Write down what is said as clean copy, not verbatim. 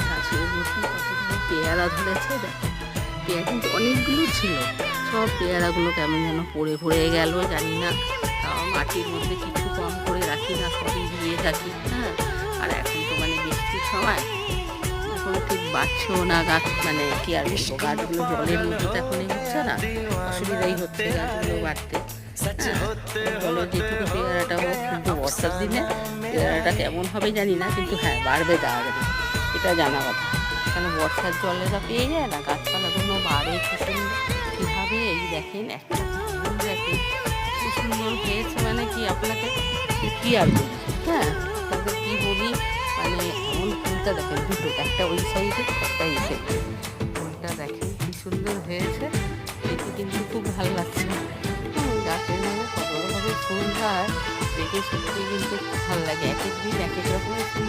গাছের মধ্যে কতগুলো পেয়ারা ধরেছে দেখো। পেয়ারা কিন্তু অনেকগুলো ছিল, সব পেয়ারাগুলো কেমন যেন পড়ে পড়ে গেল জানি না। তাও মাটির মধ্যে কিছু কম করে রাখি না, সবই দিয়ে থাকি। হ্যাঁ, আর এখন তো মানে বৃষ্টির সময়, এখন ঠিক বাড়ছেও না গাছ, মানে কি আর বলবো, গাছগুলো জলের মধ্যে তো এখন হচ্ছে না, অসুবিধাই হচ্ছে গাছগুলো বাড়তে। বলো যেটুকু পেয়ারাটা হোক, কিন্তু বর্ষার দিনে পেয়ারাটা কেমন হবে জানি না, কিন্তু হ্যাঁ বাড়বে তাড়াতাড়ি, এটা জানা কথা। কেন বর্ষার জলেরা পেয়ে যায় না, গাছপালাগুলো বাড়ে কি সুন্দর কীভাবে। এই দেখেন একটা ফুল, দেখেন কি সুন্দর হয়েছে, মানে কি আপনাকে কি আর বলি। হ্যাঁ, তাদের কি বলি, মানে এমন ফুলটা দেখেন দুটো, একটা ওই সাইডে একটা এই সাইডে, ফুলটা দেখেন কি সুন্দর হয়েছে, দেখে কিন্তু খুব ভালো লাগছে। গাছের মধ্যে কত রকমের ফুল হয়, দেখে সত্যি কিন্তু খুব ভালো লাগে, এক এক দিন এক এক রকমের ফুল